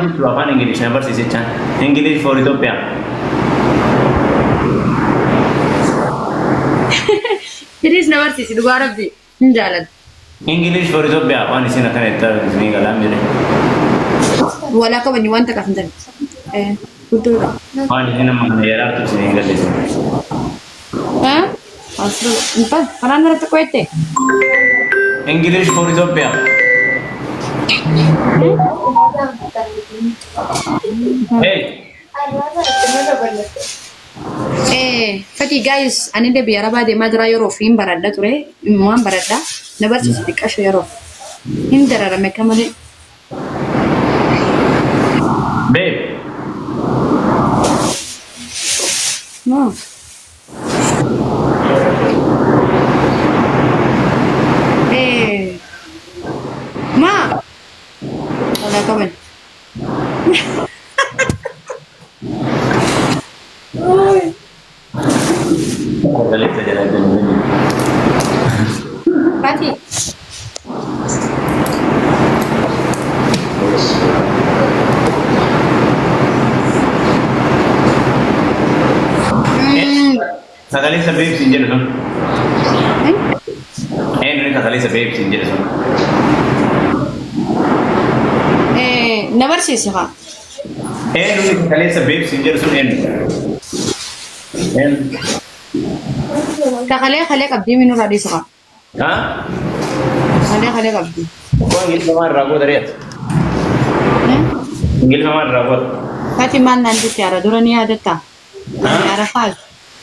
jechuun afaan Ingilish na barsiisichaan. English for Ethiopia. Please na barsiisi dhugaa rabbi hin jaalladhu. English for Ethiopia afaan isin akkana itti argisiisanii galaan jedhe. Walaa qabanii wanta qabantan. Guddoodha. Afaan isin amma kana yaraartu isin galleessu. Asli, entah, karena mereka kuete. English for Ethiopia. Hey. Fati guys, ani de biara ba de madra yoro film barada ture, muam barada, nabar sisi dikasho yoro. Hindara rame kamale. Babe. No. Ma. Hola, kawan. Balik saja lagi dulu. Pati. Sakali sebab sinjil tu. Ini sakali sebab sinjil tu. Nabar sih sih kak. Ini sakali sebab sinjil tu ini. Kakale kabdi minum tadi sih kak. Hah? Kakale kabdi. Kau ingin kemana ragu dari itu? Ingin kemana ragu? Pati man nanti tiara durani ada tak? Arafat.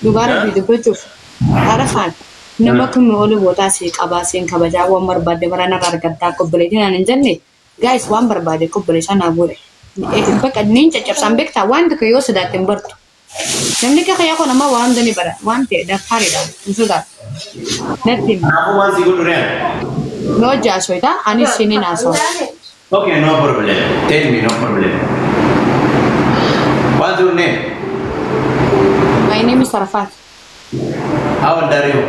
Dugara video betul. Arafat. Nama kami oleh buat asik abasin kabaja wan berbade merana kargata ko beli di nanti nih. Guys wan berbade ko beli sana boleh. Bakat ninja cap sampai tawan tu kayu sudah timber tu. Yang ni kaya aku nama wan dani bara. Wan tidak hari dah. Sudah. Nanti. Aku masih ikut durian. Lo jaso itu, ani sini naso. Okay, no problem. Tell me, no problem. What's your name? My name is Arafat. How old are you?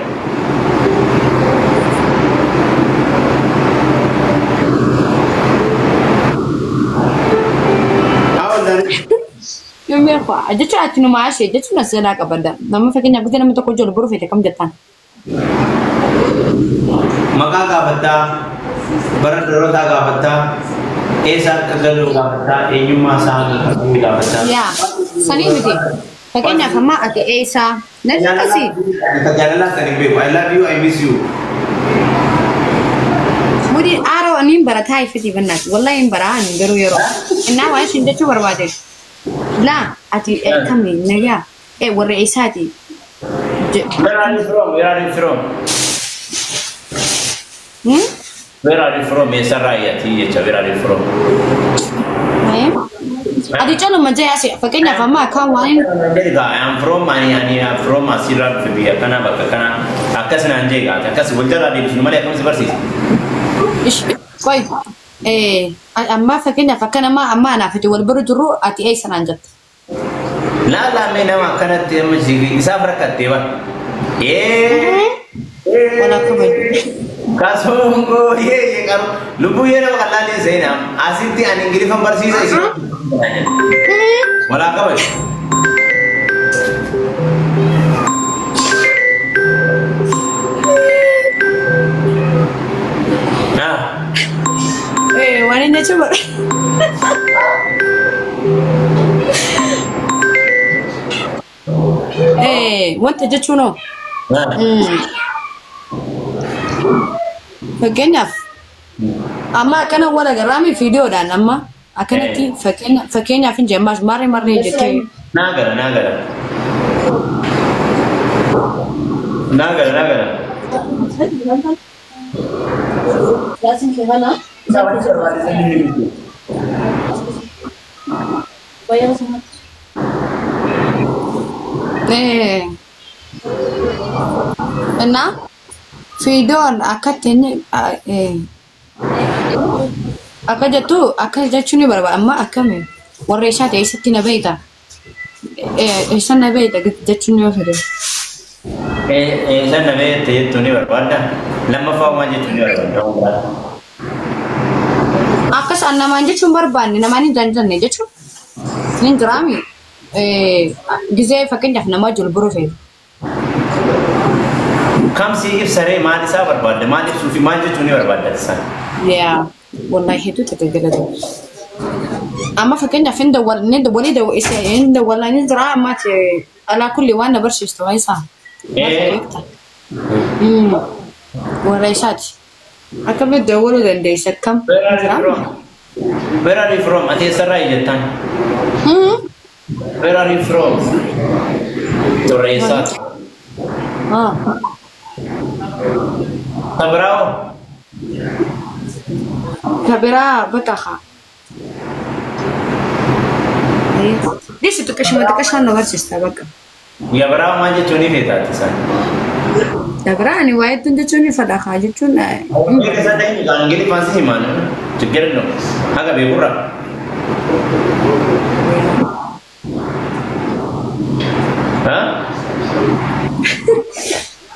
How old are you? Yung apa? Aja cuma ati nama asy, aja cuma sana kapada. Nama fakirnya kita nama toko jual baru fete kam jatan. Maka kabata, barat roda kabata, esa kagalu kabata, enyuma sang kabata. Ya, sani miti. Fakirnya sama ati esa. Nanti kasih. Kajalalah tadi bebo. I love you, I miss you. Mudi aro anin barat hai fiti benar. Wallahi baran garu yoro. Inna wa shin da chubar wade. La ati kami naya. Warre esa ati. Where are you from? Where are you from? Where are you from? Esa raya ti where are you from? Adi calo maja ya sih. Fakirnya fama kawan. I'm from I'm from Asirar Fibia. Kana baka kana. Akas nanjega. Akas wajara di sini mana kamu seperti? Ish, koi. Amma fakirnya fakana ma amma na fiti wal baru juru ati ay sananjat. La mena makana tiam jigi isafra katewa. Wala kabar. Kasongo ye karu lubu ye na kalali zainam asiti aningiri fam bersisa isi. Wala kabar. Waninya coba. Wanta je cuno. Fakenya. Amma kana wala garami video dan amma akana ti fakenya fin jemmas mare je ke. Nagara. Lasin ke mana? Bayar sama. Nah, video akatnya akak ni berapa amma akame. Waresha te isi tina beita. Esa na beita jachuni ofere. Esa na beita yetu ni berapa? Lama fau maju tu ni berapa? Akkas namaan jechuun barbaanne namaan hin janjanne jechuun hin jiraami. Gizee fakkeenyaaf nama jiru biroo feetu. Kam si ibsaree maal isaa barbaadde maal ibsuu fi maal jechuun ni barbaadda isaan. Yaa wallahi hedduu tajaajila ta'u. Amma fakkeenyaaf hin walii hin dawwalanii jira amma alaa kulli waan na barsiistu waa isaa. Warra isaati. Akkamitti dawwaluu dandeessa akkam? Where are you from? Ati eessarraa ijjettan? Where are you from? Torreessaati. Kabiraawo? Kabiraa bataha. Disi tukashaan na barsiista bakka. Gabiraawo maal jechuun ni feetaati isaan? Gabiraan waa ittiin jechuun fadhaa jechuun. Isa ta'in gaangilii faansi himaan ችግር ነው haga beekurra.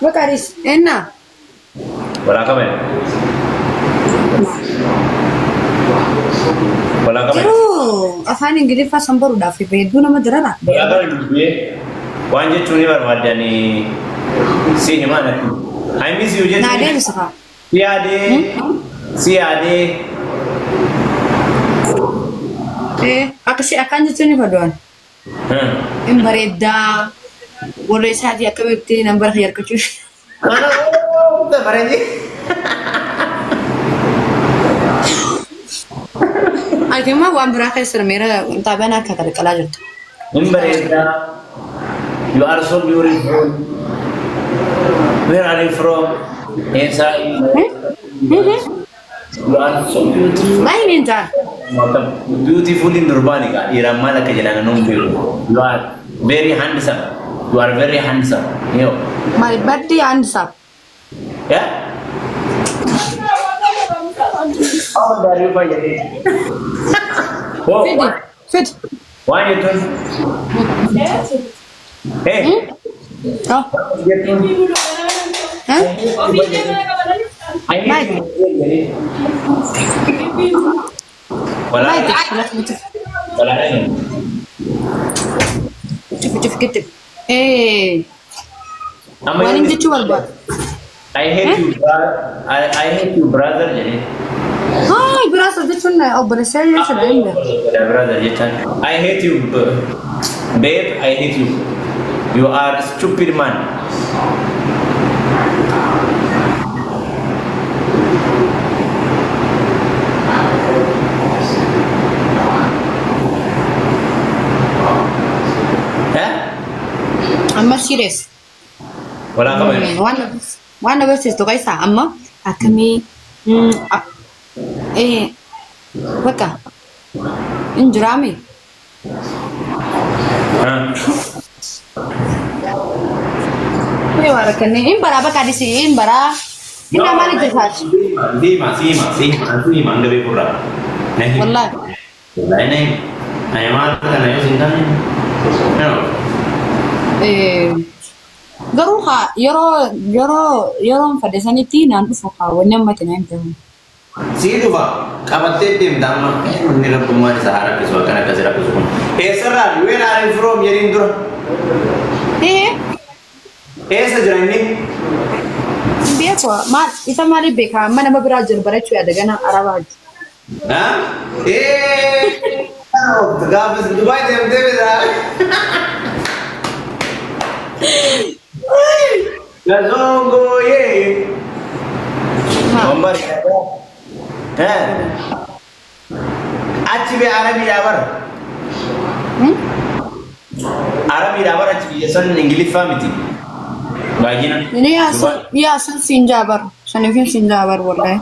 Bakaris enna. Wala kamen. Wala kamen. Yoo afaan Ingiliffaa sambaruudhaaf beedduu nama dirara. Wala kamen waan jechuun ni barbaadani si himaan I miss you jechuun. Naa deemsa faa. Siyaadee. Akkasii akkaan jechuun ni fadoon. Hin bareeddaa. Warra isaatii akkamitti nambara fayyarkachuuf. Mana bareedee. Argama waan biraa keessa meera taabaan akka qalqalaa jirtu. Hin bareeddaa. You are so beautiful. Where are you from? Inside. You are so beautiful. Main inta. Beautiful in Durbanika. Iramala kajalan nung beautiful. You are very handsome. You are very handsome. You. My birthday handsome. Yeah. Oh, dari apa jadi? Oh. Fit. Why you doing? Hey. Oh. Huh? I hate you. Wala. Wala na yun. Cuf gitu. Wanin dijual ba? I hate you, I hate you, brother. Jadi. Hai, brother dijual na. Oh, brother ya sudah ini. Brother, jadi. I hate you, babe. I hate you. You are a stupid man. Amma serious. Wala ka ba? One of us is to guys amma akami waka injrami. Ini wara kene imbara baka di sini imbara. Ina mali terhad. Masih mangga bekurra. Wallahi. Wallahi nih. Ayam apa kan ayam sintan? No. Garuu haa yeroo fadhisanitti naan dhufu haa wanni ammatti naan ta'u. Sii dhufa qabattee deemta amma inni rabbummaan isaa haa rakkisu akkan akkasii rakkisu kun. Eessarraa where are you from jedhiin dura? Eessa jira inni? Beeku maal isa maaliif beeka amma nama biraa jiru barachuu yaada gana arabaati. Gaafis Dubaay deemtee bitaa. Gazongo ye. Nomor achi be Arabi dabar. Arabi dabar achi be san English family. Bagina. Ini ya san Sinjabar. Sanifin Sinjabar wallahi.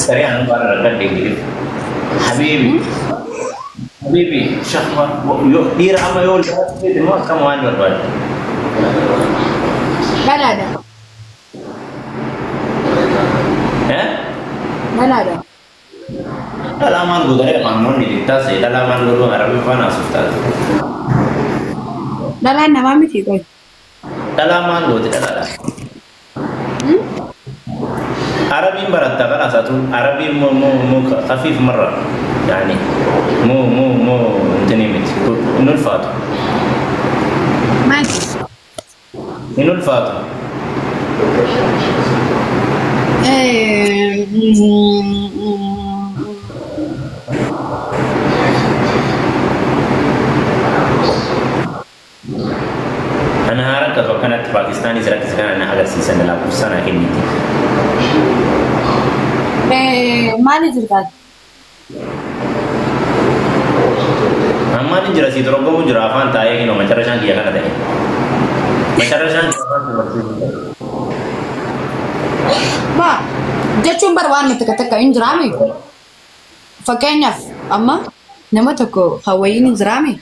Sari anu para rakan English. Habibi, syahma, yo dira ama yo itu mau kamu anu buat. Mana ada? Mana ada? Dalaman gue dari mangon di tas ya, dalaman gue Arabi panas ustaz. Dalam nama miti kau. Dalaman gue tidak ada. عربي برد خلاص عربي مو خفيف مرة يعني مو تنيمت إنه الفاتو ماشي إنه الفاتو أنا هارك كانت باكستاني زرت كان أنا هذا السنة لا بسنة كنيتي مالي جرقات أما نجرا سيدروكو مجرا فان تايه كنو مچرشان كيا كنا تايه مچرشان ما jechuun waan nuti takka hin jiraame fakkeenyaaf amma nama tokko hawaayiin hin jiraame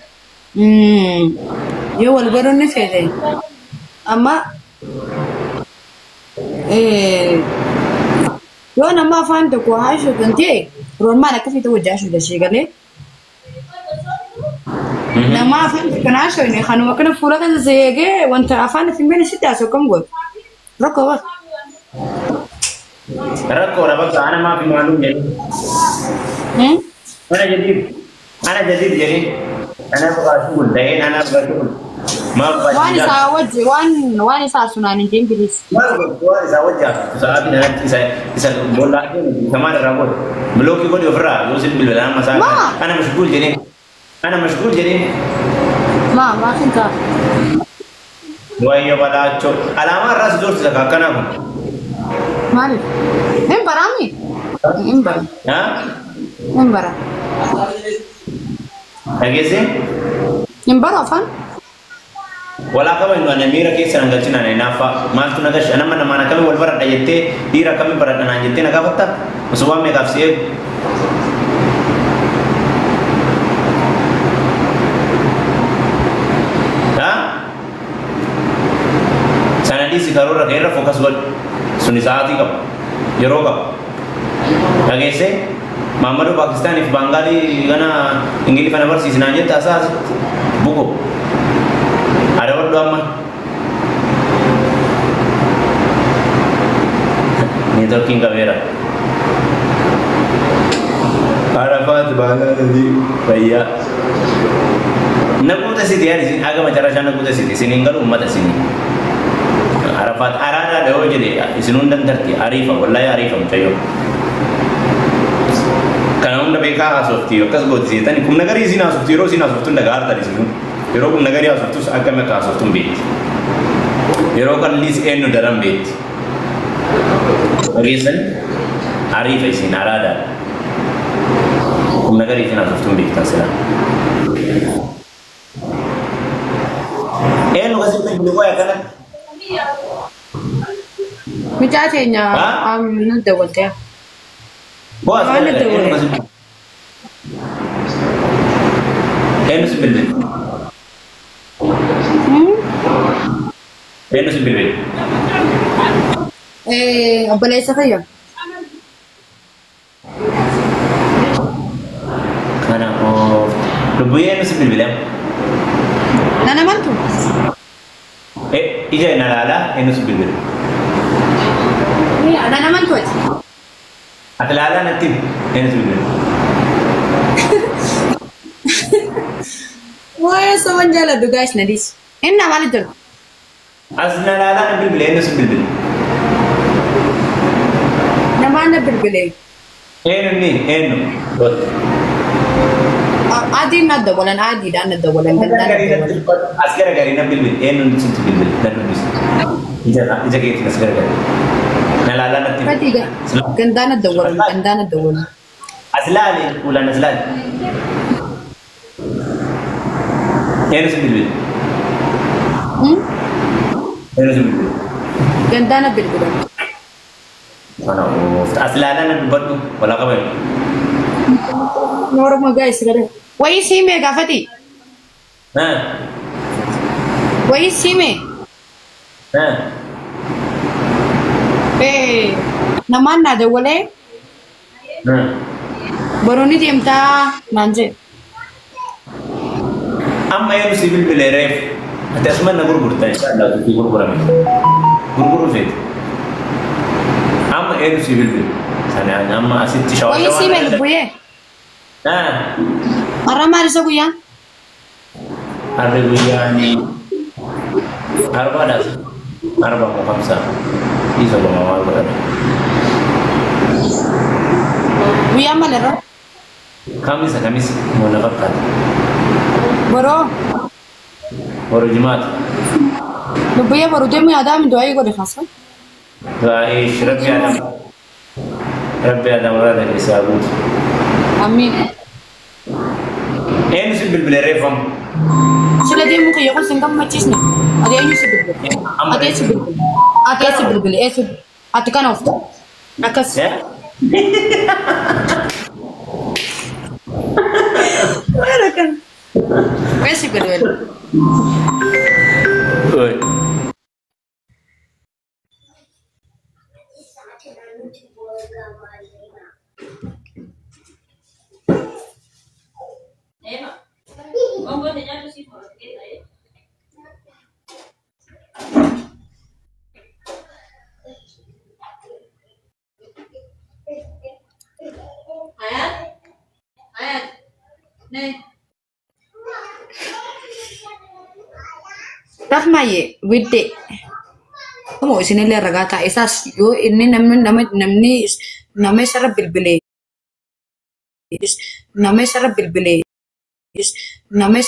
yoo wal baruun ni fedhe amma yoo nama afaan tokko haashu kan ta'e roormaan akkasii ta'u hojjaa haashu dashee galee nama afaan kan haashu inni kanuma kana fuula kan zeegee wanta afaan isin bene sitti haasoo kam godhu rakkoo waan. ركو ربك أنا ما في معلوم يعني أنا جديد يعني أنا أبغى أشوف دين أنا أبغى أشوف ما أبغى واني ساوجي واني ساسوناني جنبليس ما أبغى واني ساوجي ساعات أنا إذا بولا كمان رابط بلوكي كل يفرع يوصل بالبلان مسافة أنا مشغول جري ما فيك ويا بلا شو علامة راس دور سكاكا نعم مالك هم برامي هم برا ها هم برا أجهزة هم برا فان ولا كم إنه أنا ميرا كيس أنا قلت أنا نافا ما أنت نقاش أنا ما كم والبرا دايته ديرا كم برا أنا جتة نقابتا وسوام مكافسيه ها سندي سكارورا كيرا فوكس بول सुनिसाती कब यरो कब लगे से मामलो पाकिस्तानी बंगाली गना इंग्लिश फनवर सीजनाजे तासा बुको अरे वो डॉमा ये तो किंग का वेरा अरफात बांग्लादेशी भैया नकुते सी दिया नी आगे मचारा जाना नकुते सी सिनिंगल उम्मत सिनी Arafat arada dah jadi isinundan terti Arifah wallahi Arifah macam karena unda beka asofti kas god sih tani kum nagari sini asofti ro sini asoftu nagar tadi sini ro kum nagari asoftu agak mereka asoftu bit ro kan lis enu dalam bit reason Arifah sini arada kum nagari sini asoftu bit kasih enu kasih pengen kau ya kan Mijatenya nanti waktu ya. Bos, enu sebentar. Enu sebentar. Apa lagi saya? Karena lebih enu sebentar. Nana mantu. Ija nalala enu sebentar. Nana mantu aja. Atlala nanti enu sebentar. Wah, semenjala tu guys nadis. Enna mana tu? Asna nalala nanti enu sebentar. Nama anda berbeda. Enu ni enu. Adi nada bolan adi dan nada bolan dan Asgara gari na bilbil enu sintu bilbil dan bis. Ija kita asgara gari. Nalala nanti. Ketiga. Gandana dawalan. Aslali ulan aslali. Enu bilbil. Enu bilbil. Gandana berbeda. Mana aslala nanti batu wala kabar. Normal guys sekarang. Wai si me gafati. Wai si me. Naman na dawale. Baru ni timta manje. Amma yang sibil beleref. Atas mana guru-guru tanya, Allah tu guru-guru ramai. Guru-guru fit. Amma إيه سيبل سنة أما أسيت شاور وين سيبل بويه مرة ما رسوا يا أربعة يعني أربعة داس أربعة أو خمسة يسوى ما هو هذا ويا مالرا خميس ما نفكر برو جماعة بويه برو جمي هذا من دعائي قولي خاصة فايش ربي آدم ولا الإسابوت آمين إيه نسيب بالبلريفهم سلا دي ممكن يقول سنكم ما تيسنا أدي أي نسيب بالبل أدي أسيب بالبل إيه سيب أدي كان أفضل أكس وين كان وين سيب بالبل Rahmaye widde kamu isini le ragata isas yo ini namne sarap bilbile namne sarap bilbile namne